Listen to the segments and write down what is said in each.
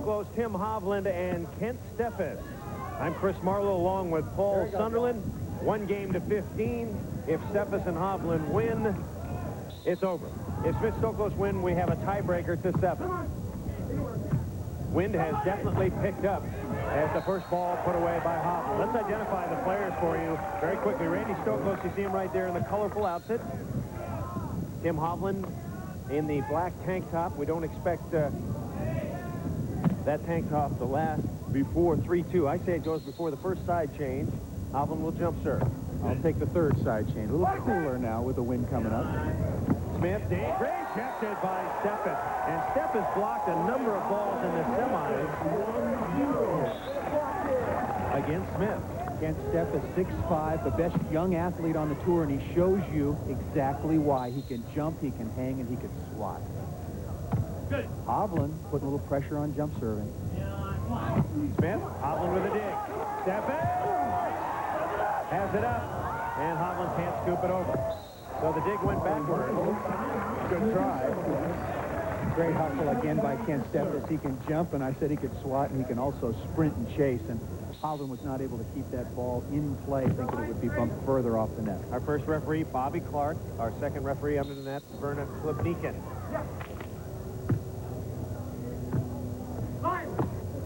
Stoklos, Tim Hovland, and Kent Steffes. I'm Chris Marlowe along with Paul Sunderland. 1 game to 15. If Steffes and Hovland win, it's over. If Smith Stoklos win, we have a tiebreaker to 7. Wind has definitely picked up as the first ball put away by Hovland. Let's identify the players for you very quickly. Randy Stoklos, you see him right there in the colorful outfit. Tim Hovland in the black tank top. We don't expect that tank top to last before 3-2. I say it goes before the first side change. Hovland will jump serve. I'll take the third side change. A little cooler now with the wind coming up. Smith, rejected by Steffes. And Steffes blocked a number of balls in the semis against Smith. Kent Steffes, 6'5", the best young athlete on the tour, and he shows you exactly why. He can jump, he can hang, and he can swat. Good. Hovland putting a little pressure on jump serving. Smith, Hovland with a dig. Steffes has it up, and Hovland can't scoop it over. So the dig went backward. Good try. Great hustle again by Kent Steffes. He can jump, and I said he could swat, and he can also sprint and chase. And Hovland was not able to keep that ball in play, thinking it would be bumped further off the net. Our first referee, Bobby Clark. Our second referee under the net, Verna Klubnikin.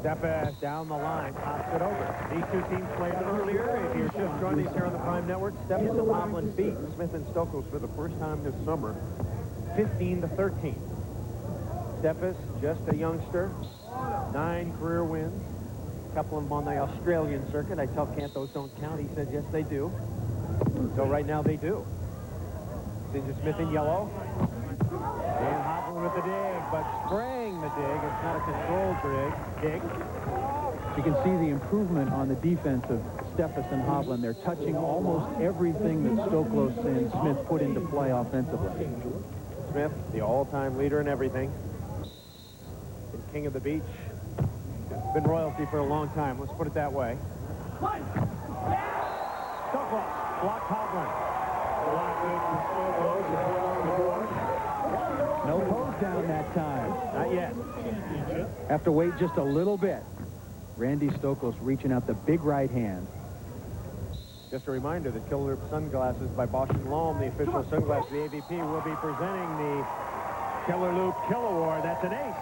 Steffes down the line, pops it over. These two teams played earlier. If you're just joining us here on the Prime Network, Steffes and Hovland beat Smith and Stoklos for the first time this summer, 15-13. Steffes, just a youngster, 9 career wins. A couple of them on the Australian circuit. I tell Kent those don't count. He said, yes, they do. So right now they do. Ginger Smith in yellow. And Hovland with the dig, but spraying the dig. It's not a controlled dig. You can see the improvement on the defense of Steffes and Hovland. They're touching almost everything that Stoklos and Smith put into play offensively. Smith, the all-time leader in everything. Been king of the beach. Been royalty for a long time. Let's put it that way. Stoklos blocked Hovland. No pose down that time. Not yet. Have to wait just a little bit. Randy Stoklos reaching out the big right hand. Just a reminder that Killer Loop sunglasses by Bosch & Lomb, the official sunglasses of the AVP, will be presenting the Killer Loop Kill Award. That's an ace.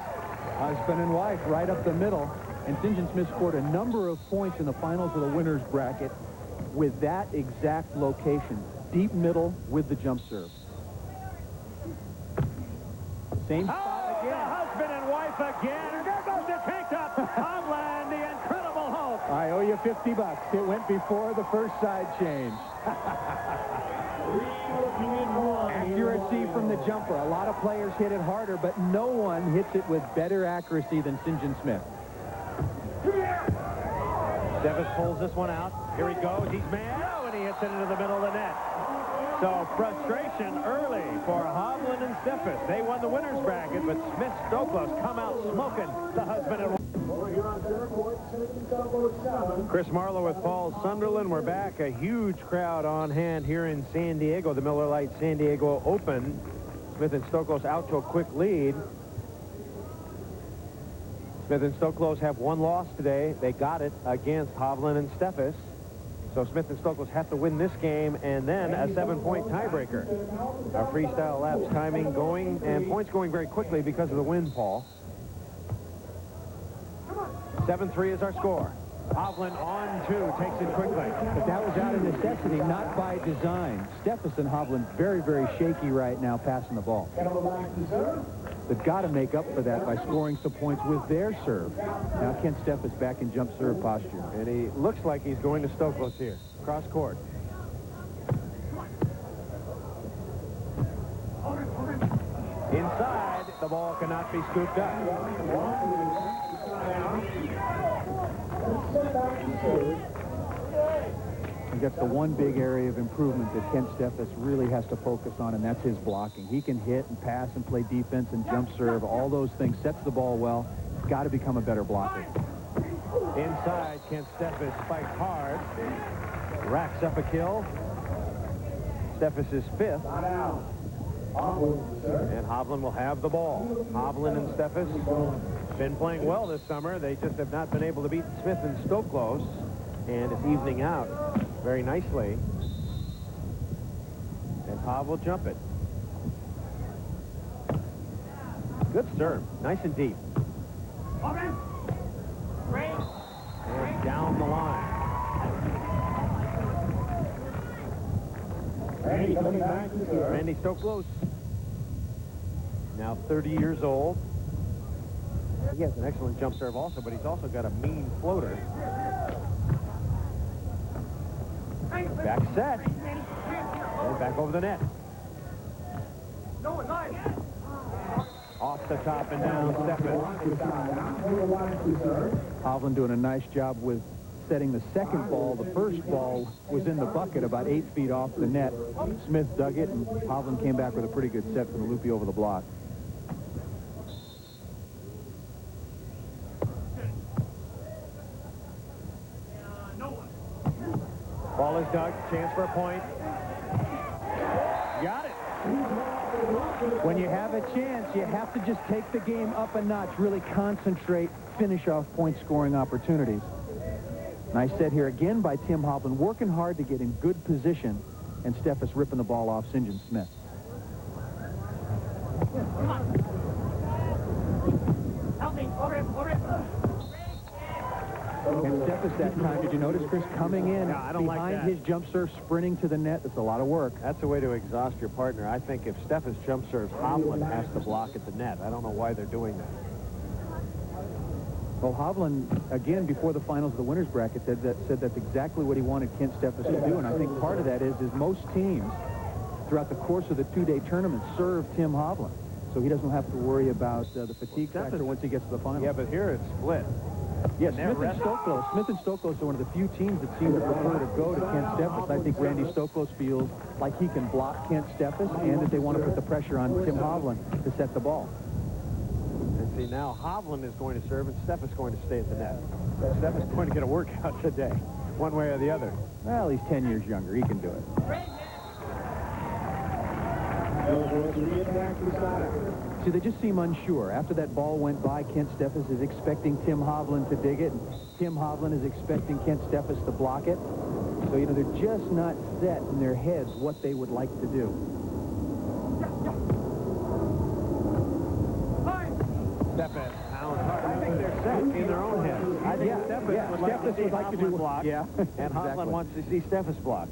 Husband and wife right up the middle. And St. John Smith scored a number of points in the finals of the winner's bracket with that exact location. Deep middle with the jump serve. Same spot again. The husband and wife again. And there goes the tank top. Hovland, the Incredible Hulk. I owe you $50. It went before the first side change. Accuracy from the jumper. A lot of players hit it harder, but no one hits it with better accuracy than St. John Smith. Steffes pulls this one out. Here he goes. He's man. Oh, and he hits it into the middle of the net. So frustration early for Hovland and Steffes. They won the winner's bracket, but Smith Stoklos come out smoking the husband and wife. Chris Marlowe with Paul Sunderland. We're back. A huge crowd on hand here in San Diego. The Miller Lite San Diego Open. Smith and Stoklos out to a quick lead. Smith and Stoklos have 1 loss today. They got it against Hovland and Steffes. So Smith and Stoklos have to win this game and then a 7-point tiebreaker. Our freestyle laps timing going and points going very quickly because of the wind, Paul. 7-3 is our score. Hovland on 2, takes it quickly. But that was out of necessity, not by design. Steffes and Hovland very, very shaky right now passing the ball. They've got to make up for that by scoring some points with their serve. Now Kent Steffes back in jump serve posture. And he looks like he's going to Stoklos here. Cross court. Inside, the ball cannot be scooped up. And that's the one big area of improvement that Kent Steffes really has to focus on, and that's his blocking. He can hit and pass and play defense and jump serve. All those things, sets the ball well. He's got to become a better blocker. Inside, Kent Steffes spikes hard. Racks up a kill. Steffes is 5th. And Hovland will have the ball. Hovland and Steffes been playing well this summer. They just have not been able to beat Smith and Stoklos, and it's evening out very nicely. And Hav will jump it. Good serve. Nice and deep. And down the line. Randy Stoklos, now 30 years old. He has an excellent jump serve also, but he's also got a mean floater. Back set. And back over the net. Off the top and down, Steffes. Hovland doing a nice job with setting the second ball. The first ball was in the bucket about 8 feet off the net. Smith dug it, and Hovland came back with a pretty good set from the loopy over the block. Ball is dug. Chance for a point. Got it. When you have a chance, you have to just take the game up a notch, really concentrate, finish off point-scoring opportunities. Nice set here again by Tim Hovland, working hard to get in good position, and Steffes ripping the ball off St. John Smith. And Steffes that time, did you notice, Chris, coming in behind his jump serve, sprinting to the net? That's a lot of work. That's a way to exhaust your partner. I think if Steffes jump serves, Hovland has to block at the net. I don't know why they're doing that. Well, Hovland, again, before the finals of the winners bracket, said that's exactly what he wanted Kent Steffes to do, and I think part of that is most teams, throughout the course of the two-day tournament, serve Tim Hovland, so he doesn't have to worry about the fatigue factor once he gets to the finals. Yeah, but here it's split. Yeah, Smith and Stoklos are one of the few teams that seem to prefer to go to Kent Steffes. I think Randy Stoklos feels like he can block Kent Steffes, and that they want to put the pressure on Tim Hovland to set the ball. And see, now Hovland is going to serve, and Steffes is going to stay at the net. Steffes is going to get a workout today, one way or the other. Well, he's 10 years younger. He can do it. See, they just seem unsure. After that ball went by, Kent Steffes is expecting Tim Hovland to dig it, and Tim Hovland is expecting Kent Steffes to block it. So, you know, they're just not set in their heads what they would like to do. Steffes, I think they're set in their own heads. I think Steffes would like to do block, and Hovland wants to see Steffes block.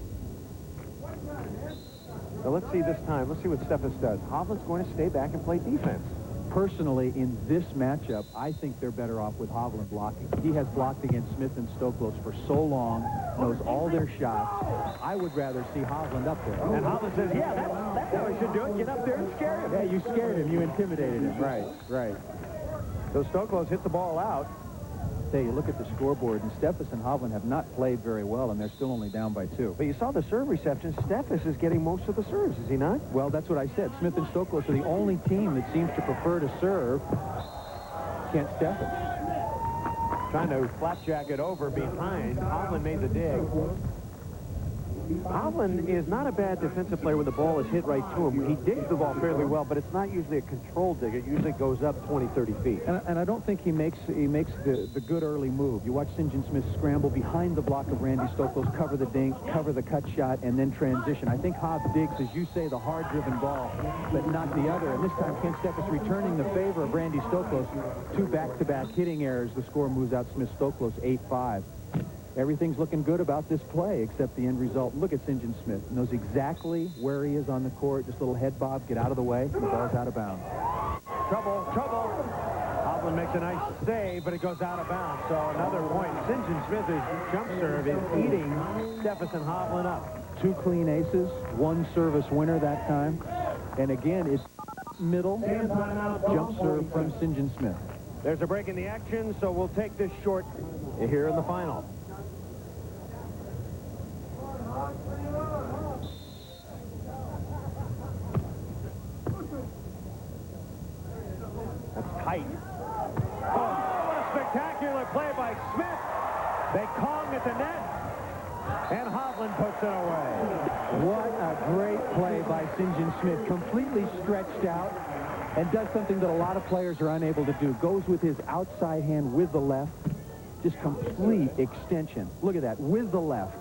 So let's see this time. Let's see what Steffes does. Hovland's going to stay back and play defense. Personally, in this matchup, I think they're better off with Hovland blocking. He has blocked against Smith and Stoklos for so long, knows all their shots. I would rather see Hovland up there. And Hovland says, yeah, that's how he should do it. Get up there and scare him. Yeah, you scared him. You intimidated him. Right, right. So Stoklos hit the ball out. Say, you look at the scoreboard, and Steffes and Hovland have not played very well, and they're still only down by 2. But you saw the serve reception. Steffes is getting most of the serves, is he not? Well, that's what I said. Smith and Stoklos are the only team that seems to prefer to serve Kent Steffes. Trying to flapjack it over behind. Hovland made the dig. Hovland is not a bad defensive player when the ball is hit right to him. He digs the ball fairly well, but it's not usually a controlled dig. It usually goes up 20, 30 feet. And I don't think he makes the good early move. You watch St. John Smith scramble behind the block of Randy Stoklos, cover the dink, cover the cut shot, and then transition. I think Hobb digs, as you say, the hard-driven ball, but not the other. And this time, Kent Steffes returning the favor of Randy Stoklos. 2 back-to-back hitting errors. The score moves out Smith-Stoklos 8-5. Everything's looking good about this play, except the end result. Look at St. John Smith. Knows exactly where he is on the court. Just a little head bob, get out of the way. The ball's out of bounds. Trouble, trouble. Hovland makes a nice save, but it goes out of bounds. So another point. St. John Smith's jump serve is eating Steffes and Hovland up. 2 clean aces, 1 service winner that time. And again, it's middle jump serve from St. John Smith. There's a break in the action, so we'll take this short here in the final. That's tight. Oh, what a spectacular play by Smith. They Kong at the net, and Hovland puts it away. What a great play by St. John Smith. Completely stretched out, and does something that a lot of players are unable to do. Goes with his outside hand with the left. Just complete extension. Look at that, with the left.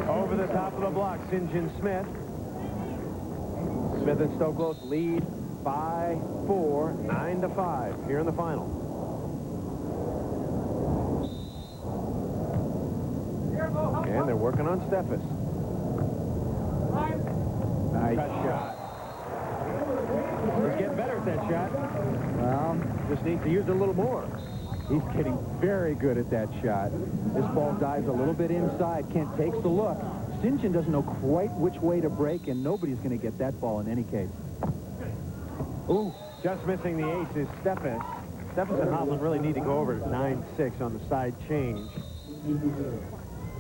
Over the top of the block, St. John Smith. Smith and Stoklos lead by 4, 9-5 here in the final. And they're working on Steffes. Nice shot. He's getting better at that shot. Well, Just needs to use it a little more. he's getting very good at that shot. This ball dives a little bit inside. Kent takes the look. St. John doesn't know quite which way to break, and nobody's going to get that ball in any case. Ooh, just missing the ace is Steffes. Steffes and Hovland really need to go over 9-6 on the side change.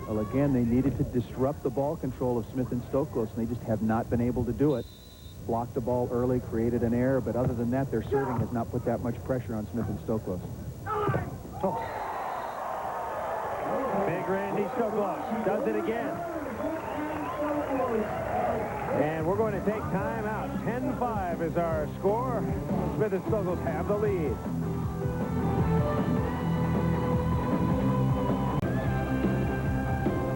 Well, again, they needed to disrupt the ball control of Smith and Stoklos, and they just have not been able to do it. Blocked the ball early, created an error, but other than that, their serving has not put that much pressure on Smith and Stoklos. Oh. Big Randy Stoklos does it again. And we're going to take time out. 10-5 is our score. Smith and Stoklos have the lead.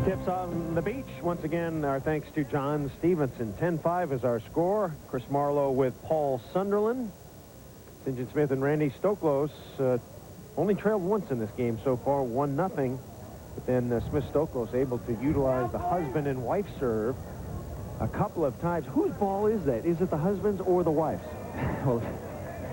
Tips on the beach. Once again, our thanks to John Stevenson. 10-5 is our score. Chris Marlowe with Paul Sunderland. St. John Smith and Randy Stoklos only trailed once in this game so far, 1-0. But then Smith-Stoklos able to utilize the husband and wife serve a couple of times. Whose ball is that? Is it the husband's or the wife's? Well,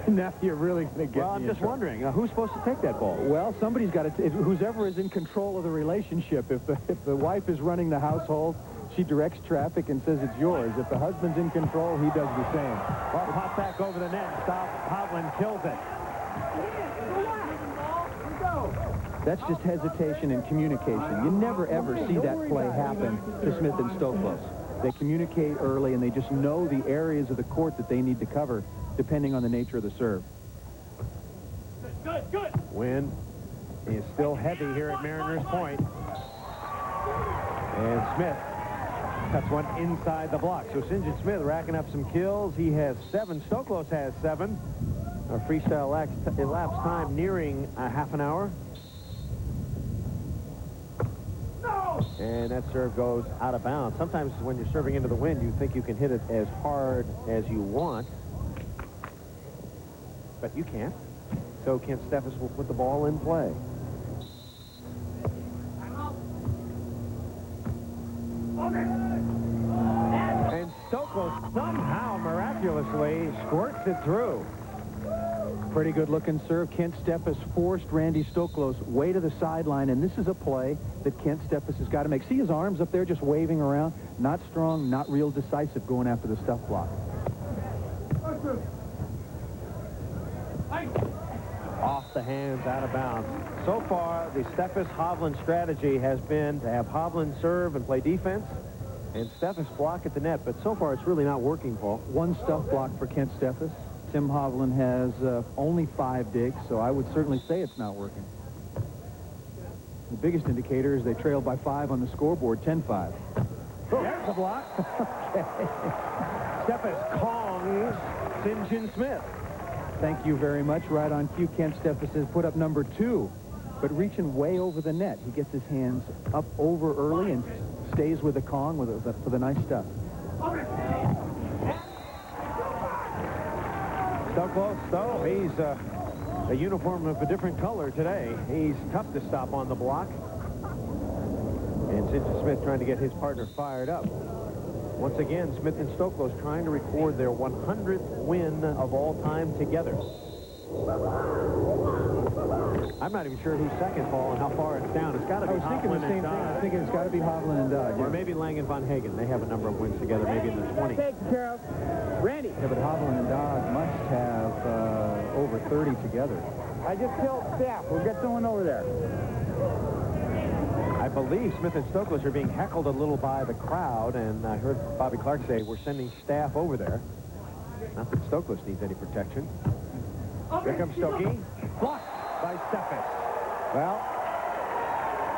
now you're really going to get Well, I'm just wondering, who's supposed to take that ball? Well, somebody's got to, whoever is in control of the relationship. If the wife is running the household, she directs traffic and says it's yours. If the husband's in control, he does the same. Well, pop back over the net. Stop. Hovland kills it. That's just hesitation and communication. You never, ever see that play happen to Smith and Stoklos. They communicate early, and they just know the areas of the court that they need to cover, depending on the nature of the serve. Good. Wind is still heavy here at Mariners Point. And Smith cuts one inside the block. So St. John Smith racking up some kills. He has 7. Stoklos has 7. Our freestyle elapsed time nearing a half an hour. And that serve goes out of bounds. Sometimes when you're serving into the wind, you think you can hit it as hard as you want. But you can't. So Kent Steffes will put the ball in play. And Stoklos somehow miraculously squirts it through. Pretty good-looking serve. Kent Steffes forced Randy Stoklos way to the sideline, and this is a play that Kent Steffes has got to make. See his arms up there just waving around? Not strong, not real decisive going after the stuff block. Off the hands, out of bounds. So far, the Steffes-Hovland strategy has been to have Hovland serve and play defense, and Steffes block at the net, but so far it's really not working, Paul. One stuff block for Kent Steffes. Tim Hovland has only 5 digs, so I would certainly say it's not working. The biggest indicator is they trail by 5 on the scoreboard, 10-5. There's the block. Okay. Steffes kongs St. John Smith. Thank you very much. Right on cue, Kent Steffes has put up number 2, but reaching way over the net. He gets his hands up over early and stays with the Kong for the nice stuff. Stoklos, though, he's a uniform of a different color today. He's tough to stop on the block. And St. John Smith trying to get his partner fired up. Once again, Smith and Stoklos trying to record their 100th win of all time together. I'm not even sure who's second, Paul, and how far it's down. It's got to be Hovland. I was thinking the same thing. I was thinking it's got to be Hovland and Dodd. Or maybe Lang and Von Hagen. They have a number of wins together, maybe in the 20s. Taken care of. Randy. Yeah, but Hovland and Dodd must have over 30 together. I just killed staff. We'll get someone over there. I believe Smith and Stoklos are being heckled a little by the crowd, and I heard Bobby Clark say we're sending staff over there. Not that Stoklos needs any protection. Here comes Stokey. Blocked by Steffes. Well,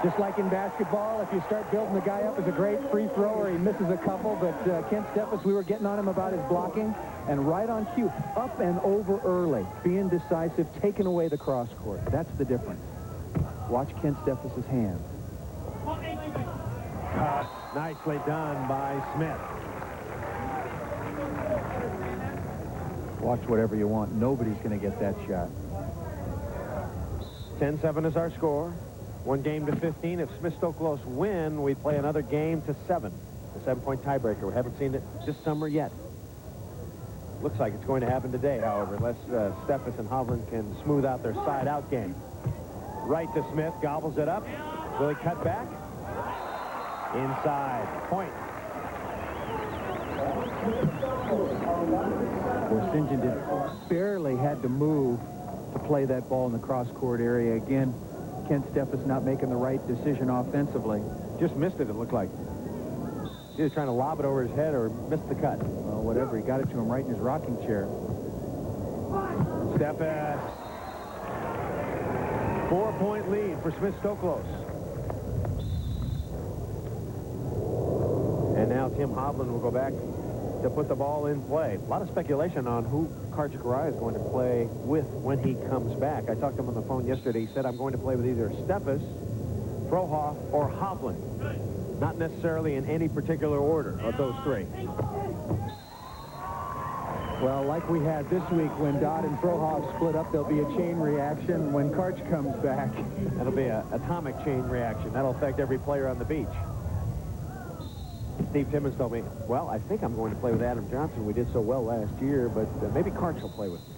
Just like in basketball, if you start building the guy up as a great free thrower, he misses a couple. But Kent Steffes, we were getting on him about his blocking. And right on cue, up and over early, being decisive, taking away the cross court. That's the difference. Watch Kent Steffes' hands. Nicely done by Smith. Watch whatever you want. Nobody's going to get that shot. 10-7 is our score. 1 game to 15. If Smith Stoklos win, we play another game to 7. A 7-point tiebreaker. We haven't seen it this summer yet. Looks like it's going to happen today, however, unless Steffes and Hovland can smooth out their side-out game. Right to Smith, gobbles it up. Will he cut back? Inside. Point. St. John barely had to move to play that ball in the cross-court area. Again, Kent Steffes not making the right decision offensively. Just missed it looked like. Either trying to lob it over his head or missed the cut. Well, whatever. He got it to him right in his rocking chair. Steffes. 4-point lead for Smith Stoklos. And now Tim Hovland will go back to put the ball in play. A lot of speculation on who Karch Karai is going to play with when he comes back. I talked to him on the phone yesterday. He said, I'm going to play with either Steffes, Frohoff, or Hovland. Not necessarily in any particular order of those three. Well, like we had this week when Dodd and Frohoff split up, there'll be a chain reaction when Karch comes back. That'll be an atomic chain reaction. That'll affect every player on the beach. Steve Timmons told me, well, I think I'm going to play with Adam Johnson. We did so well last year, but maybe Karch will play with me.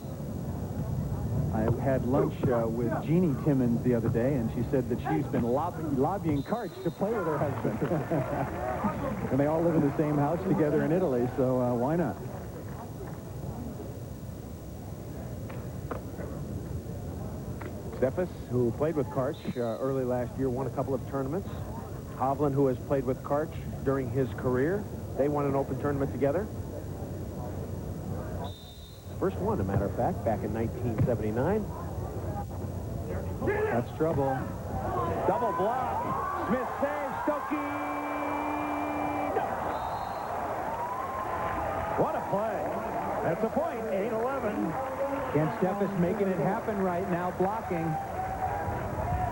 I had lunch with Jeannie Timmons the other day, and she said that she's been lobbying Karch to play with her husband. And they all live in the same house together in Italy, so why not? Steffes, who played with Karch early last year, won a couple of tournaments. Hovland, who has played with Karch during his career, they won an open tournament together. First one, a matter of fact, back in 1979. That's trouble. Double block. Smith saves. Stokey. What a play. That's a point. 8-11. Kent Steffes making it happen right now, blocking.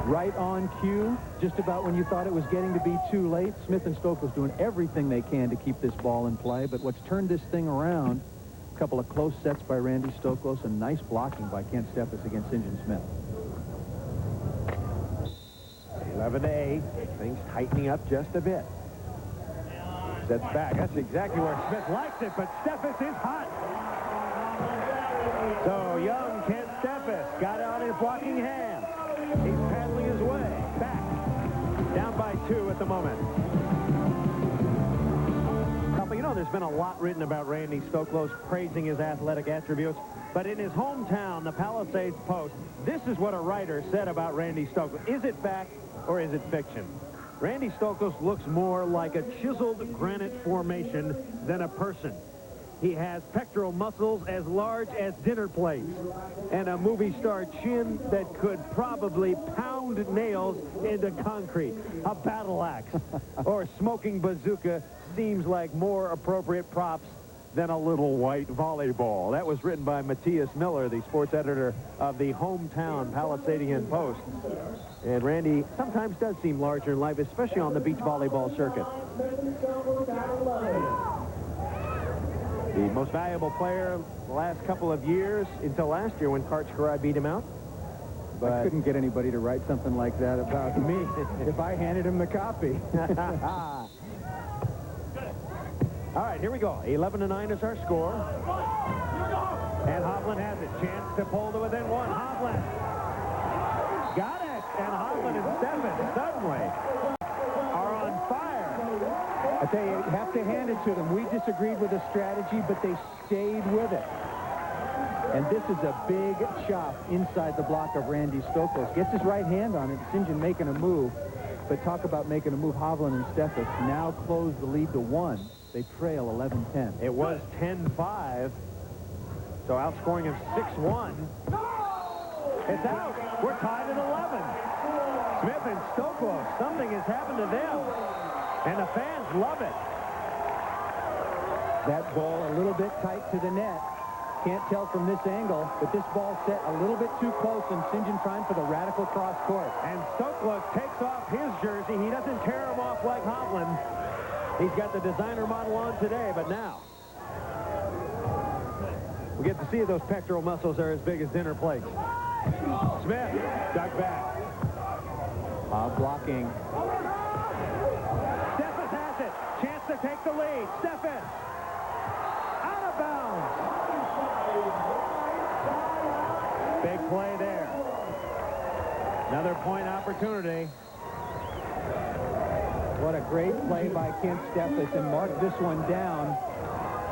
Right on cue, just about when you thought it was getting to be too late. Smith and Stoklos doing everything they can to keep this ball in play, but what's turned this thing around, a couple of close sets by Randy Stoklos and nice blocking by Kent Steffes against St. John Smith. 11-8. Things tightening up just a bit. Sets back. That's exactly where Smith likes it, but Steffes is hot. So young Kent Steffes got on his blocking hands. He's paddling his way back. Down by 2 at the moment. You know, there's been a lot written about Randy Stoklos praising his athletic attributes, but in his hometown, the Palisades Post, this is what a writer said about Randy Stoklos. Is it fact or is it fiction? Randy Stoklos looks more like a chiseled granite formation than a person. He has pectoral muscles as large as dinner plates and a movie star chin that could probably pound nails into concrete. A battle axe or a smoking bazooka seems like more appropriate props than a little white volleyball. That was written by Matthias Miller, the sports editor of the hometown Palisadian Post. And Randy sometimes does seem larger in life, especially on the beach volleyball circuit. The most valuable player the last couple of years until last year when Karch Karai beat him out. But I couldn't get anybody to write something like that about me if I handed him the copy. All right, here we go. 11-9 is our score. And Hovland has it. Chance to pull to within 1. Hovland. Got it. And Hovland and Steffes suddenly are on fire. I tell you, you have to hand it to them. We disagreed with the strategy, but they stayed with it. And this is a big chop inside the block of Randy Stoklos. Gets his right hand on it. St. John making a move. But talk about making a move. Hovland and Steffes now close the lead to 1. They trail 11-10. It was 10-5. So outscoring him 6-1. It's out. We're tied at 11. Smith and Stoklos, something has happened to them. And the fans love it. That ball a little bit tight to the net. Can't tell from this angle, but this ball set a little bit too close, and St. John trying for the radical cross court. And Stoklos takes off his jersey. He doesn't tear him off like Hovland. He's got the designer model on today, but now we get to see those pectoral muscles are as big as dinner plates. Smith dug back. Blocking. Steffes has it. Chance to take the lead. Steffes. Out of bounds. Big play there. Another point opportunity. What a great play by Kent Steffes, and mark this one down.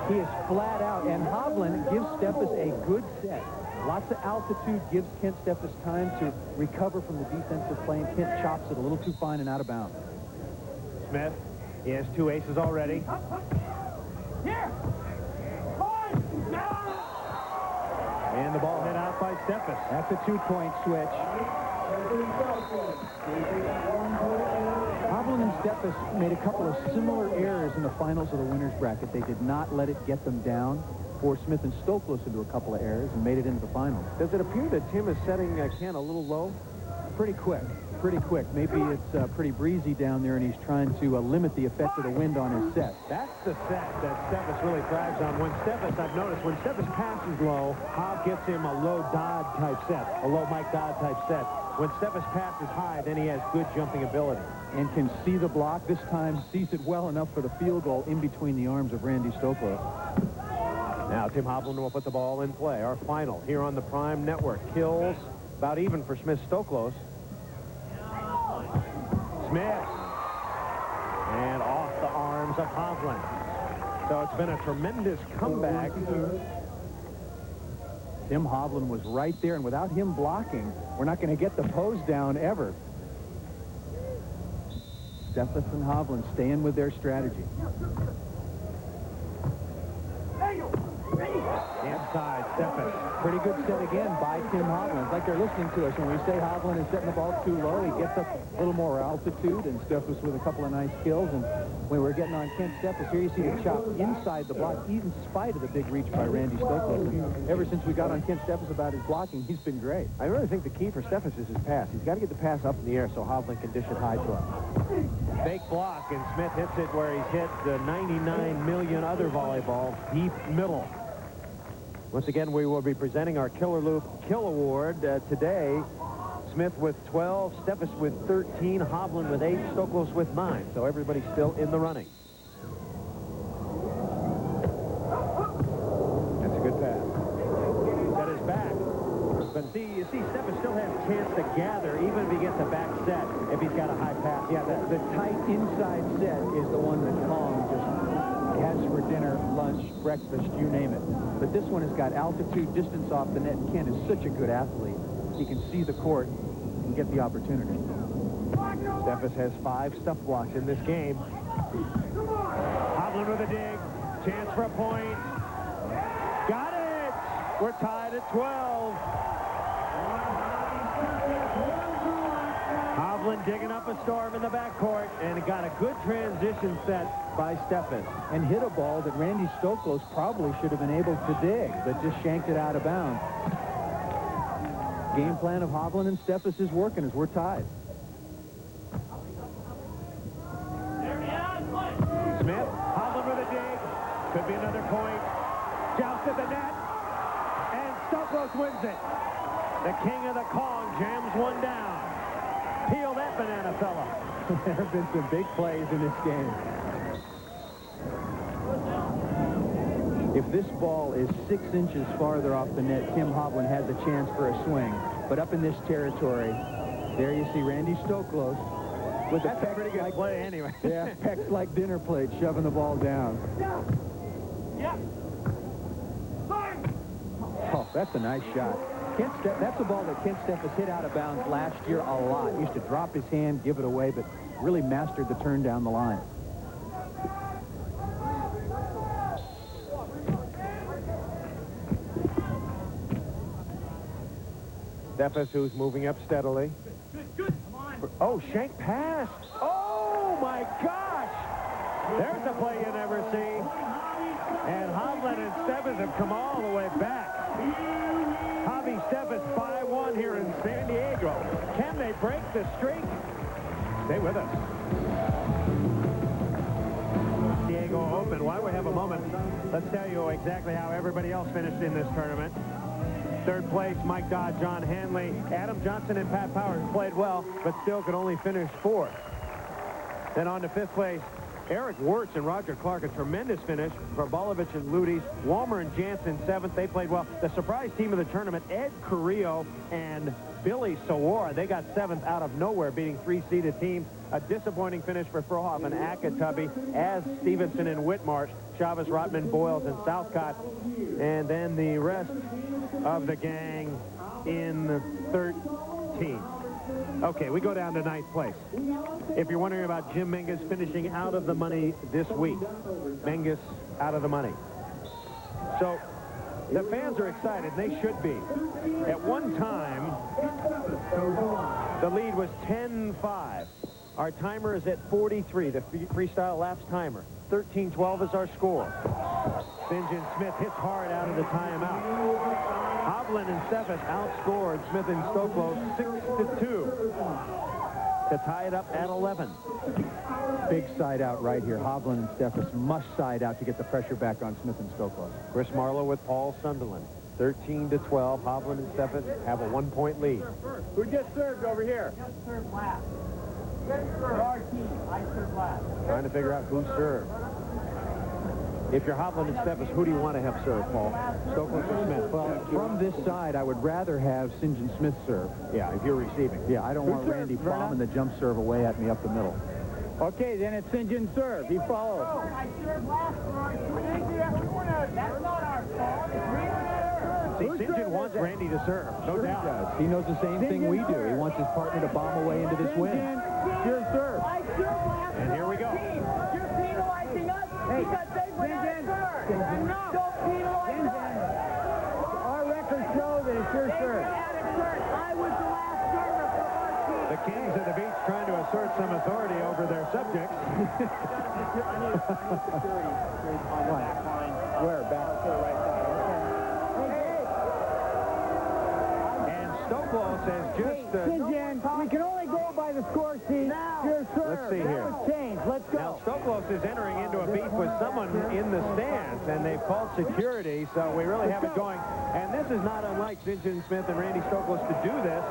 He is flat out, and Hovland gives Steffes a good set. Lots of altitude gives Kent Steffes time to recover from the defensive play, and Kent chops it a little too fine and out of bounds. Smith, he has 2 aces already. And the ball hit out by Steffes. That's a 2-point switch. Hovland and Steffes made a couple of similar errors in the finals of the winner's bracket. They did not let it get them down. Forced Smith and Stoklos into a couple of errors and made it into the finals. Does it appear that Tim is setting Ken a little low? Pretty quick. Pretty quick. Maybe it's pretty breezy down there, and he's trying to limit the effect of the wind on his set. That's the set that Steffes really thrives on. When Steffes, I've noticed, when Steffes passes low, Hobb gets him a low Dodd type set, a low Mike Dodd type set. When Steffes passes high, then he has good jumping ability. And can see the block. This time sees it well enough for the field goal in between the arms of Randy Stoklos. Now Tim Hovland will put the ball in play. Our final here on the Prime Network. Kills about even for Smith-Stoklos. Smith. And off the arms of Hovland. So it's been a tremendous comeback. Tim Hovland was right there, and without him blocking, we're not going to get the pose down ever. Steffes and Hovland staying with their strategy. Inside, Steffes. Pretty good set again by Tim Hovland. It's like they're listening to us. When we say Hovland is setting the ball too low, he gets up a little more altitude, and Steffes with a couple of nice kills. And when we're getting on Kent Steffes, here you see the chop inside the block, even in spite of the big reach by Randy Stoklos. And ever since we got on Kent Steffes about his blocking, he's been great. I really think the key for Steffes is his pass. He's got to get the pass up in the air so Hovland can dish it high to him. Fake block, and Smith hits it where he's hit the 99 million other volleyballs, deep middle. Once again, we will be presenting our Killer Loop Kill Award today. Smith with 12, Steffes with 13, Hovland with 8, Stoklos with 9. So everybody's still in the running. That's a good pass. Set his back. But you see, Steffes still has a chance to gather, even if he gets a back set, if he's got a high pass. Yeah, the tight inside set is the one that Kong just has for dinner, lunch, breakfast, you name it. But this one has got altitude, distance off the net. Ken is such a good athlete. He can see the court and get the opportunity. Steffes has 5 stuff blocks in this game. Hovland with a dig. Chance for a point. Got it! We're tied at 12. Hovland digging up a storm in the backcourt, and got a good transition set by Steffes. And hit a ball that Randy Stoklos probably should have been able to dig, but just shanked it out of bounds. Game plan of Hovland and Steffes is working as we're tied. Smith, Hovland with a dig. Could be another point. Joust at the net. And Stoklos wins it. The king of the Kong jams one down. Peel that banana fella. There have been some big plays in this game. If this ball is 6 inches farther off the net, Tim Hovland has a chance for a swing. But up in this territory, there you see Randy Stoklos with That's a pretty good play anyway. Yeah, pecs like dinner plates, shoving the ball down. Oh, that's a nice shot. That's a ball that Kent Steffes hit out of bounds last year a lot. He used to drop his hand, give it away, but really mastered the turn down the line. Steffes, who's moving up steadily. Oh, shank pass. Oh, my gosh. There's a play you never see. And Hovland and Steffes have come all the way back. Javi Steffes 5-1 here in San Diego. Can they break the streak? Stay with us. Diego Open. While we have a moment, let's tell you exactly how everybody else finished in this tournament. Third place, Mike Dodd, John Hanley, Adam Johnson, and Pat Powers played well, but still could only finish fourth. Then on to fifth place, Eric Wirtz and Roger Clark, a tremendous finish. Grabolovich and Ludi's, Walmer and Jansen seventh. They played well. The surprise team of the tournament, Ed Carrillo and Billy Sawara, they got seventh out of nowhere, beating three-seeded teams. A disappointing finish for Frohoff and Akatubby, as Stevenson and Whitmarsh, Chavez, Rotman, Boyles, and Southcott. And then the rest of the gang in 13. Okay, we go down to ninth place. If you're wondering about Jim Menges finishing out of the money this week, Menges out of the money. So the fans are excited, and they should be. At one time, the lead was 10-5. Our timer is at 43, the freestyle laps timer. 13-12 is our score. St. John Smith hits hard out of the timeout. Hovland and Steffes outscored Smith and Stoklos 6-2 to tie it up at 11. Big side out right here. Hovland and Steffes must side out to get the pressure back on Smith and Stoklos. Chris Marlowe with Paul Sunderland. 13-12. Hovland and Steffes have a 1-point lead. Who just served over here? Just served last. Our team. I served last. Trying to figure out who served. If you're Hovland and Steffes, who do you want to have serve, Paul? Stoklos or Smith? Well, from this side, I would rather have St. John Smith serve. Yeah, if you're receiving. Yeah, I don't want Randy bombing the jump serve away at me up the middle. Okay, then it's St. John serve. He follows. I served last for our team. That's not our fault. See, St. John wants Randy to serve, no doubt. He knows the same thing we do. He wants his partner to bomb away into this win. Your serve. I served last. And here we go. You're penalizing us because they went out serve. Don't penalize us. Our records show that it's your serve. I was the last server for our team. The Kings of the Beach trying to assert some authority over their subjects. Where? Back to the right side. And Stoklos has just... we can only go by the score sheet. Your serve. Let's see here. That was changed. Let's go. Now, Stoklos is entering into a beef with someone in the stands, and they've called security, so we really have it going. And this is not unlike St. John Smith and Randy Stoklos to do this,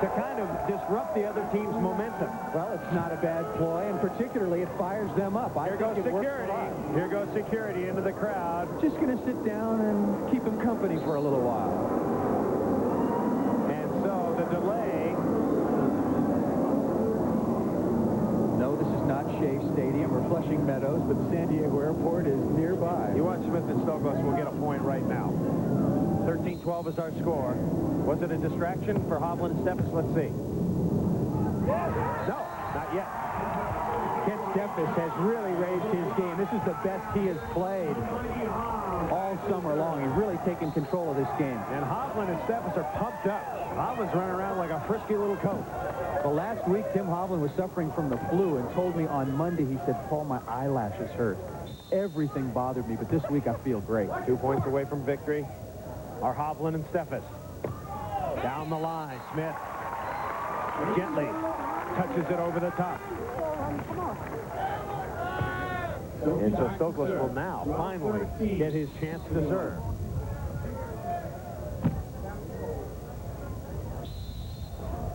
to kind of disrupt the other team's momentum. Well, it's not a bad ploy, and particularly it fires them up. Here goes security. Here goes security into the crowd. Just going to sit down and keep him company for a little while. And so the delay. No, this is not Shea Stadium or Flushing Meadows, but the San Diego Airport is nearby. You watch Smith and Stoklos will get a point right now. 13-12 is our score. Was it a distraction for Hovland and Steffes? Let's see. No, not yet. Kent Steffes has really raised his game. This is the best he has played all summer long. He's really taken control of this game. And Hovland and Steffes are pumped up. Hovland's running around like a frisky little coat. Well, last week, Tim Hovland was suffering from the flu and told me on Monday, he said, Paul, my eyelashes hurt. Everything bothered me, but this week I feel great. 2 points away from victory are Hovland and Steffes. Down the line, Smith gently touches it over the top. And so Stoklos will now finally get his chance to serve.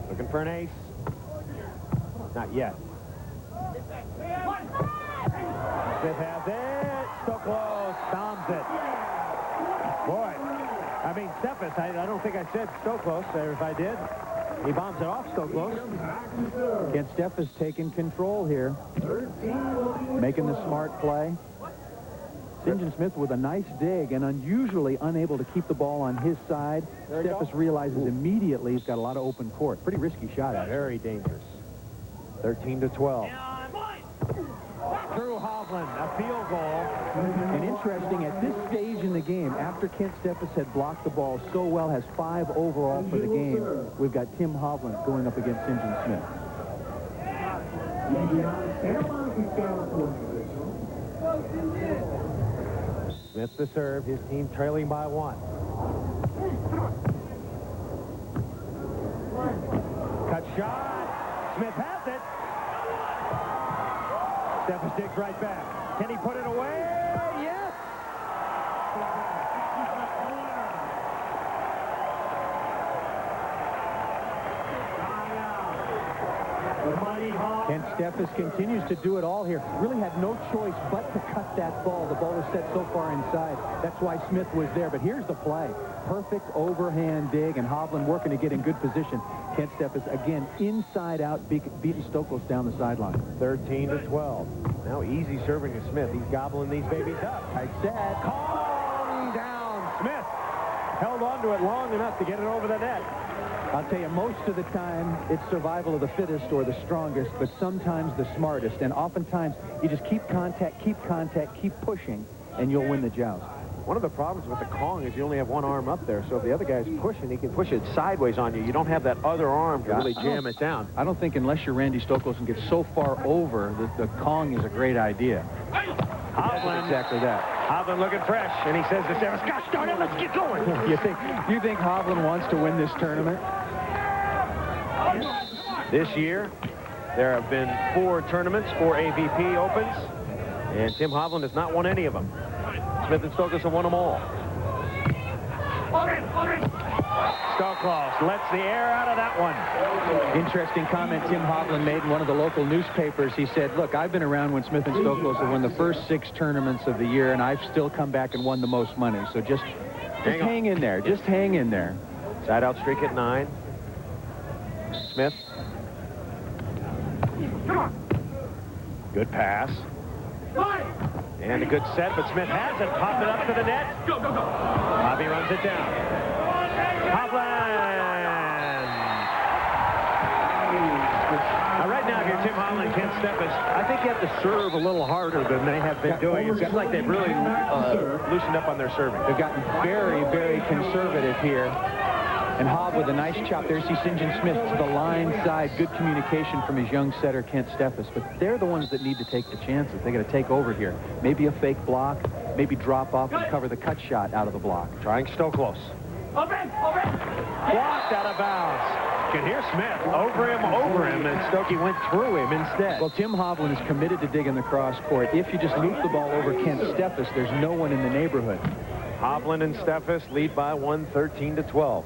Looking for an ace. Not yet. Smith has it. Stoklos stomps it. Boy. I mean, Steffes, I don't think I said Stoklos, or if I did, he bombs it off Stoklos. Kent Steffes taking control here, making the smart play. St. John Smith with a nice dig and unusually unable to keep the ball on his side. Steffes realizes immediately he's got a lot of open court. Pretty risky shot at it. Very dangerous. 13-12. Through Hovland, a field goal. And interesting, at this stage in the game, after Kent Steffes had blocked the ball so well, has 5 overall for the game, we've got Tim Hovland going up against St. John Smith. Smith to serve, his team trailing by 1. Cut shot. Smith has it. Steffes digs right back. Can he put it away? Yes. And Steffes continues to do it all here. Really had no choice but to cut that ball. The ball was set so far inside. That's why Smith was there. But here's the play. Perfect overhand dig, and Hovland working to get in good position. Kent Steffes, again, inside out, beating Stoklos down the sideline. 13-12. Now easy serving to Smith. He's gobbling these babies up. I said, Calm down. Smith held on to it long enough to get it over the net. I'll tell you, most of the time, it's survival of the fittest or the strongest, but sometimes the smartest. And oftentimes, you just keep contact, keep pushing, and you'll win the joust. One of the problems with the Kong is you only have one arm up there, so if the other guy's pushing, he can push it sideways on you. You don't have that other arm to really jam it down. I don't think unless you're Randy Stoklos and get so far over, the Kong is a great idea. Hovland, exactly that. Hovland looking fresh, and he says to Steffes, gosh darn it, let's get going. You think Hovland wants to win this tournament? This year, there have been 4 tournaments, 4 AVP Opens, and Tim Hovland has not won any of them. Smith and Stoklos have won them all. Stoklos lets the air out of that one. Interesting comment Tim Hovland made in one of the local newspapers. He said, look, I've been around when Smith and Stoklos have won the first 6 tournaments of the year, and I've still come back and won the most money. So just hang in there. Just hang in there. Side out streak at 9. Smith. Good pass. And a good set, but Smith has it. Pop it up to the net. Bobby runs it down. Hovland. Now, right now, if you're Tim Hovland, Kent Steffes, I think you have to serve a little harder than they have been doing. It seems like they've really loosened up on their serving. They've gotten very, very conservative here. And Hobb with a nice chop. There's St. John Smith to the line side. Good communication from his young setter, Kent Steffes. But they're the ones that need to take the chances. They got to take over here. Maybe a fake block, maybe drop off and cover the cut shot out of the block. Trying Stoklos. Blocked out of bounds. You can hear Smith over him, and Stokey went through him instead. Well, Tim Hovland is committed to digging the cross court. If you just loop the ball over Kent Steffes, there's no one in the neighborhood. Hovland and Steffes lead by 1, 13-12.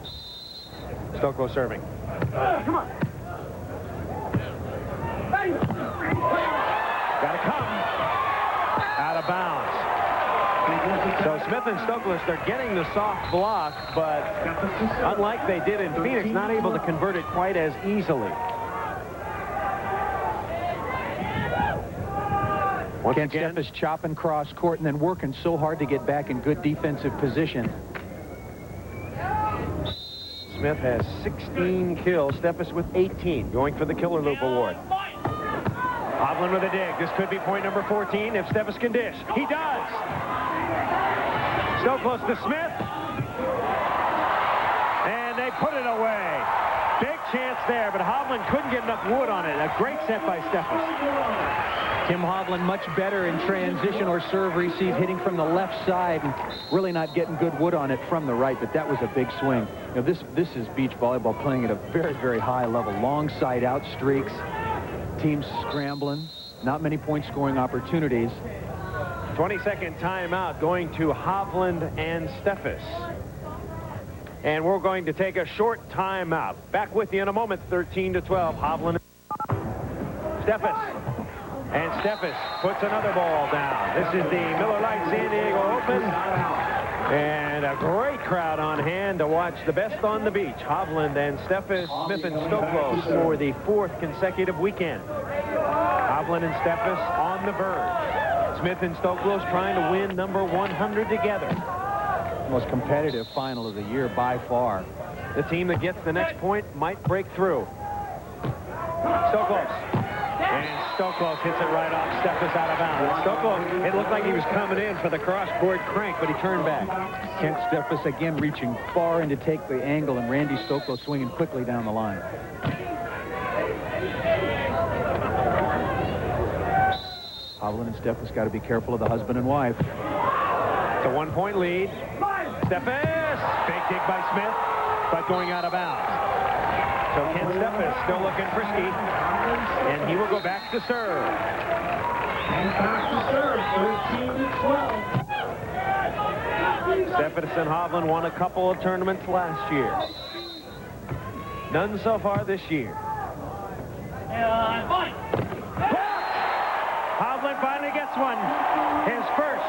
Stoklos serving. Come on. Gotta come. Out of bounds. So Smith and Stoklos, they're getting the soft block, but unlike they did in Phoenix, not able to convert it quite as easily. Kent Steffes chopping cross court and then working so hard to get back in good defensive position. Smith has 16 kills. Steffes with 18, going for the Killer Loop Award. Hovland with a dig. This could be point number 14 if Steffes can dish. He does. Stoklos to Smith. And they put it away. Big chance there, but Hovland couldn't get enough wood on it. A great set by Steffes. Tim Hovland much better in transition or serve receive, hitting from the left side and really not getting good wood on it from the right, but that was a big swing. You know, this is beach volleyball playing at a very, very high level. Long side out streaks, teams scrambling, not many point scoring opportunities. 20-second timeout going to Hovland and Steffes. And we're going to take a short timeout. Back with you in a moment, 13-12. Hovland and Steffes. And Steffes puts another ball down. This is the Miller Lite San Diego Open. And a great crowd on hand to watch the best on the beach. Hovland and Steffes, Smith and Stoklos for the 4th consecutive weekend. Hovland and Steffes on the verge. Smith and Stoklos trying to win number 100 together. Most competitive final of the year by far. The team that gets the next point might break through. Stoklos. And Stoklos hits it right off Steffes out of bounds. Stoklos, it looked like he was coming in for the cross-court crank, but he turned back. Kent Steffes again reaching far in to take the angle, and Randy Stoklos swinging quickly down the line. Hovland and Steffes got to be careful of the husband and wife. It's a 1-point lead. Steffes, big dig by Smith, but going out of bounds. So Ken Steffes still looking frisky, and he will go back to serve. And back to serve, 13-12. Steffes and Hovland won a couple of tournaments last year. None so far this year. Hovland finally gets one. His first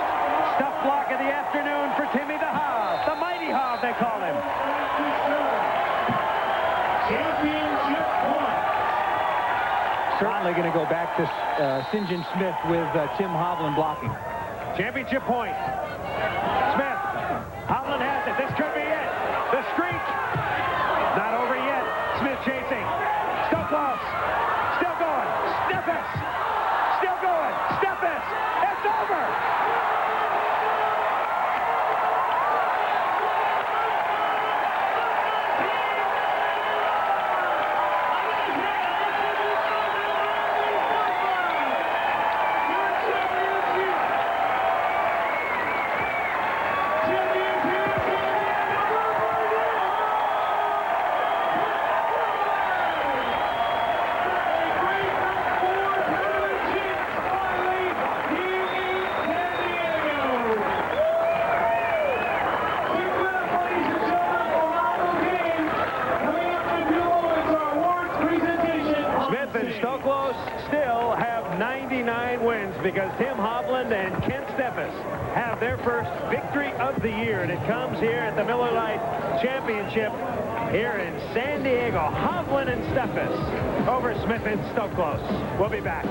stuff block of the afternoon for Timmy the Hov. The mighty Hov, they call him. Championship point. Certainly going to go back to St. John Smith with Tim Hovland blocking. Championship point. Smith. Hovland has it. This could be it. The streak. Not over yet. Smith chasing. Stoklos. Still going. Steffes. Still going. Steffes. It's over. Stoklos still have 99 wins because Tim Hovland and Ken Steffes have their first victory of the year, and it comes here at the Miller Lite Championship here in San Diego. Hovland and Steffes over Smith and Stoklos. We'll be back.